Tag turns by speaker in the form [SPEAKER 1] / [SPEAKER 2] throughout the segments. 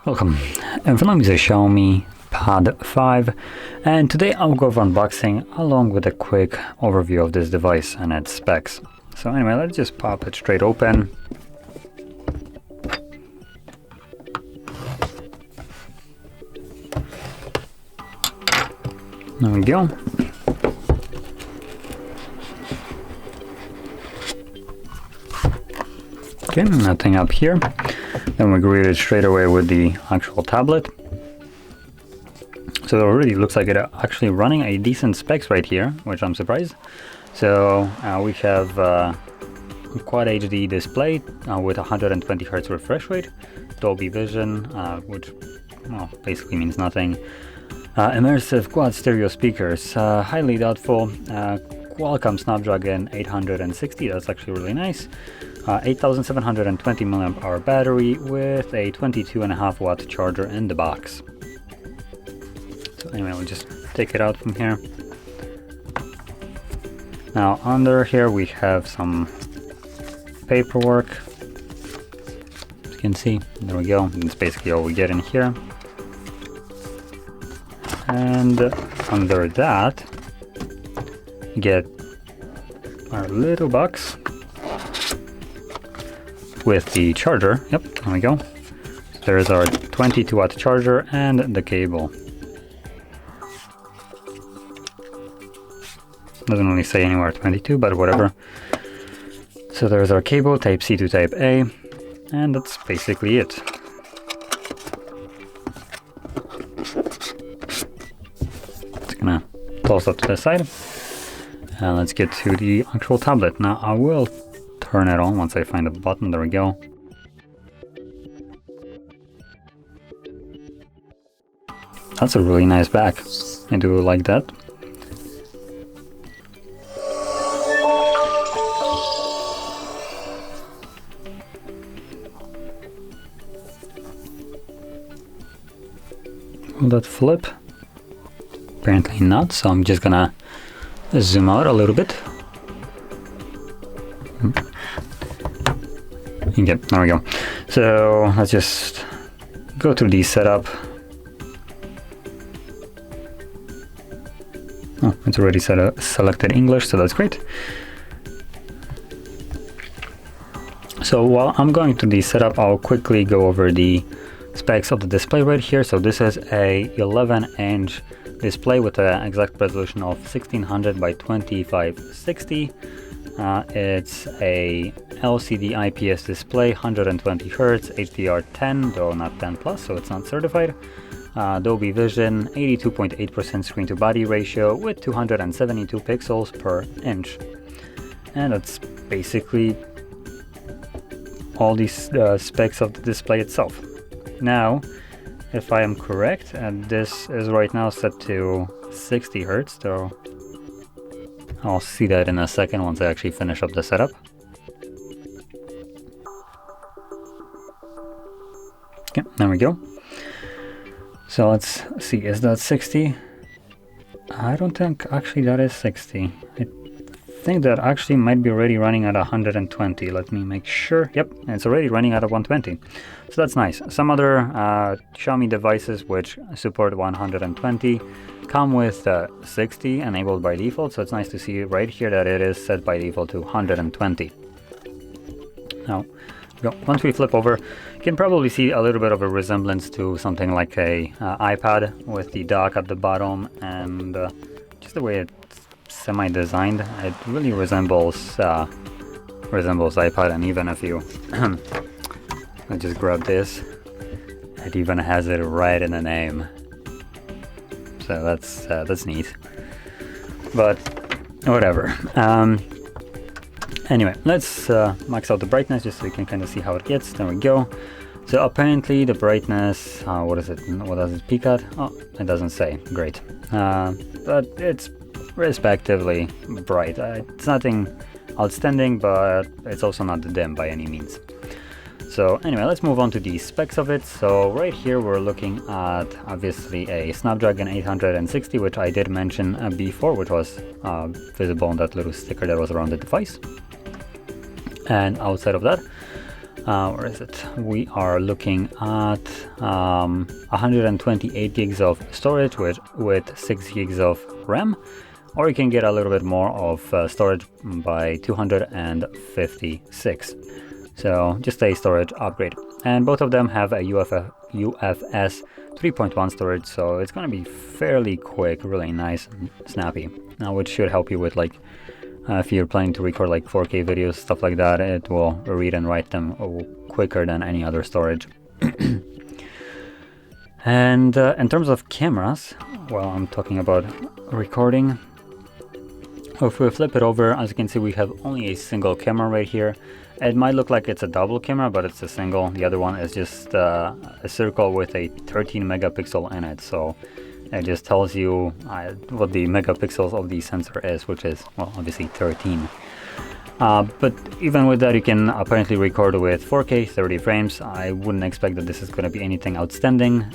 [SPEAKER 1] Welcome, and my name is XIAOMI Pad 5, and today I'll go over unboxing along with a quick overview of this device and its specs. So anyway, let's just pop it straight open. There we go. Okay, nothing up here. Then we greet it straight away with the actual tablet. So it already looks like it actually running a decent specs right here, which I'm surprised. So we have Quad HD display with 120 Hz refresh rate, Dolby Vision, which basically means nothing. Immersive quad stereo speakers, highly doubtful. Qualcomm Snapdragon 860, that's actually really nice. 8720 mAh battery with a 22.5 watt charger in the box. So anyway, we'll just take it out from here. Now under here we have some paperwork. As you can see, there we go. That's basically all we get in here. And under that, you get our little box with the charger. Yep, there we go. So there's our 22 watt charger and the cable. Doesn't really say anywhere 22, but whatever. So there's our cable, type C to type A, and that's basically it. Just gonna toss that to the side. And let's get to the actual tablet. Now I will turn it on once I find the button. There we go. That's a really nice back. I do like that. Will that flip? Apparently not, so I'm just gonna zoom out a little bit. Yep, there we go. So let's just go through the setup. Oh, it's already selected English, so that's great. So while I'm going through the setup, I'll quickly go over the specs of the display right here. So this is a 11-inch display with an exact resolution of 1600 by 2560. It's a LCD IPS display, 120 Hz, HDR10, though not 10 plus, so it's not certified. Dolby Vision, 82.8% screen to body ratio with 272 pixels per inch. And that's basically all these specs of the display itself. Now, if I am correct, and this is right now set to 60 Hz, so I'll see that in a second once I actually finish up the setup. Okay, there we go. So let's see, is that 60? I don't think actually that is 60. I think that actually might be already running at 120. Let me make sure. Yep, it's already running at 120. So that's nice. Some other Xiaomi devices which support 120 come with 60 enabled by default, so it's nice to see right here that it is set by default to 120. Now, once we flip over, you can probably see a little bit of a resemblance to something like a iPad with the dock at the bottom, and just the way it's semi-designed, it really resembles iPad. And even if you I just grab this, it even has it right in the name. So that's neat. But whatever. Anyway, let's max out the brightness just so we can kind of see how it gets. There we go. So apparently the brightness, what does it peak at? Oh, it doesn't say. Great. But it's respectively bright. It's nothing outstanding, but it's also not dim by any means. So anyway, let's move on to the specs of it. So right here we're looking at obviously a Snapdragon 860, which I did mention before, which was visible on that little sticker that was around the device. And outside of that, where is it? We are looking at 128 gigs of storage with 6 gigs of RAM, or you can get a little bit more of storage by 256. So just a storage upgrade. And both of them have a UFS 3.1 storage, so it's going to be fairly quick, really nice and snappy. Now, which should help you with like if you're planning to record like 4K videos, stuff like that, it will read and write them quicker than any other storage. And in terms of cameras, well, I'm talking about recording. If we flip it over, as you can see, we have only a single camera right here. It might look like it's a double camera, but it's a single. The other one is just a circle with a 13 megapixel in it. So it just tells you what the megapixels of the sensor is, which is, well, obviously 13. But even with that, you can apparently record with 4K 30 frames. I wouldn't expect that this is going to be anything outstanding.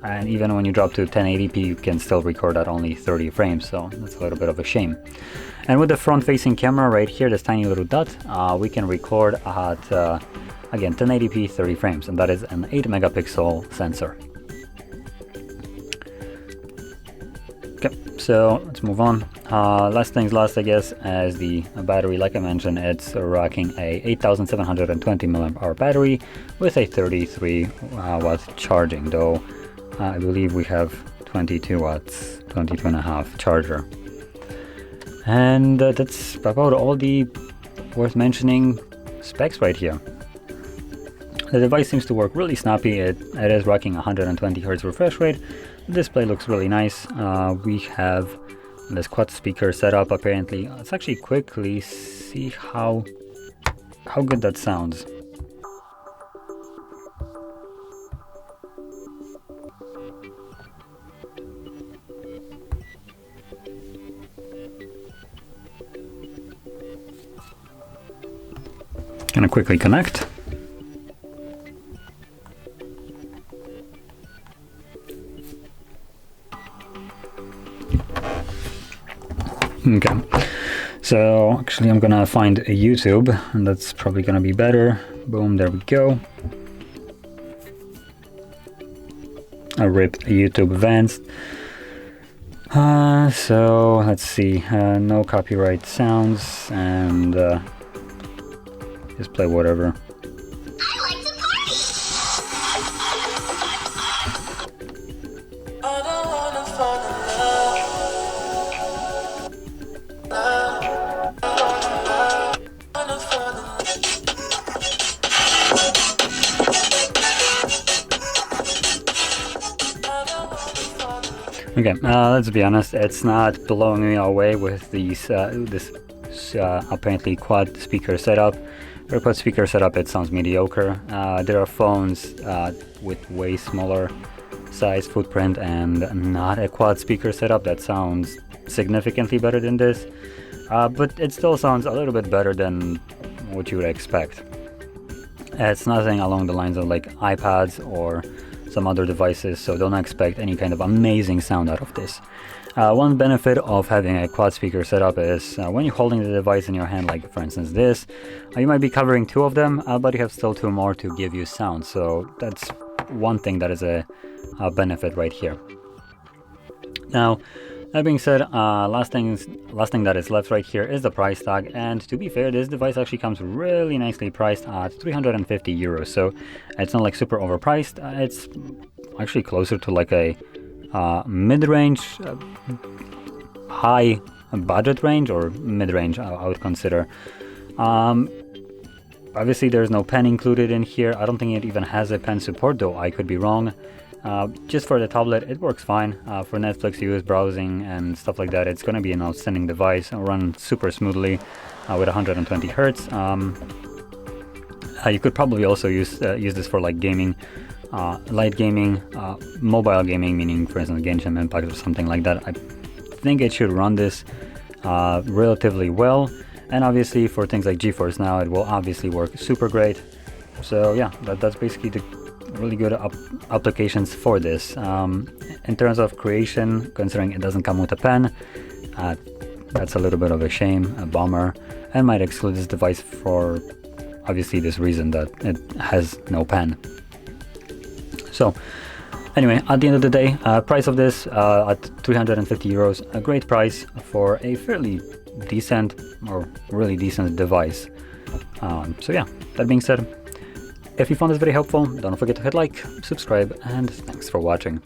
[SPEAKER 1] And even when you drop to 1080p, you can still record at only 30 frames. So that's a little bit of a shame. And with the front-facing camera right here, this tiny little dot, we can record at, again, 1080p 30 frames. And that is an 8 megapixel sensor. Okay, so let's move on. Last things last, I guess, as the battery, like I mentioned, it's rocking a 8720 mAh battery with a 33 watt charging, though I believe we have 22 watts, 22.5 charger. And that's about all the worth mentioning specs right here. The device seems to work really snappy. It is rocking 120 Hz refresh rate. The display looks really nice. We have this quad speaker setup apparently. Let's actually quickly see how good that sounds. Gonna quickly connect. Okay, so actually I'm gonna find a YouTube, and that's probably gonna be better. Boom, there we go. I ripped YouTube Advanced. So let's see, no copyright sounds, and just play whatever. Okay, let's be honest, it's not blowing me away with these this apparently quad speaker setup. For a quad speaker setup, it sounds mediocre. There are phones with way smaller size footprint and not a quad speaker setup that sounds significantly better than this, but it still sounds a little bit better than what you would expect. It's nothing along the lines of like iPads or some other devices, so don't expect any kind of amazing sound out of this. One benefit of having a quad speaker setup is when you're holding the device in your hand, like for instance this, you might be covering two of them, but you have still two more to give you sound. So that's one thing that is a benefit right here. Now, that being said, last thing that is left right here is the price tag, and to be fair, this device actually comes really nicely priced at 350 euros, so it's not like super overpriced. It's actually closer to like a mid-range, high budget range, or mid-range I would consider. Obviously there's no pen included in here. I don't think it even has a pen support, though I could be wrong. Just for the tablet, it works fine. For Netflix use, browsing and stuff like that, it's going to be an outstanding device. It'll run super smoothly with 120 Hz. You could probably also use this for like gaming, light gaming, mobile gaming, meaning for instance Genshin Impact or something like that. I think it should run this relatively well. And obviously for things like GeForce Now, it will obviously work super great. So yeah, that's basically the really good applications for this. In terms of creation, considering it doesn't come with a pen, that's a little bit of a shame, a bummer, and might exclude this device for obviously this reason, that it has no pen. So anyway, at the end of the day, price of this at 350 euros, a great price for a fairly decent or really decent device. So yeah, that being said, if you found this video helpful, don't forget to hit like, subscribe, and thanks for watching.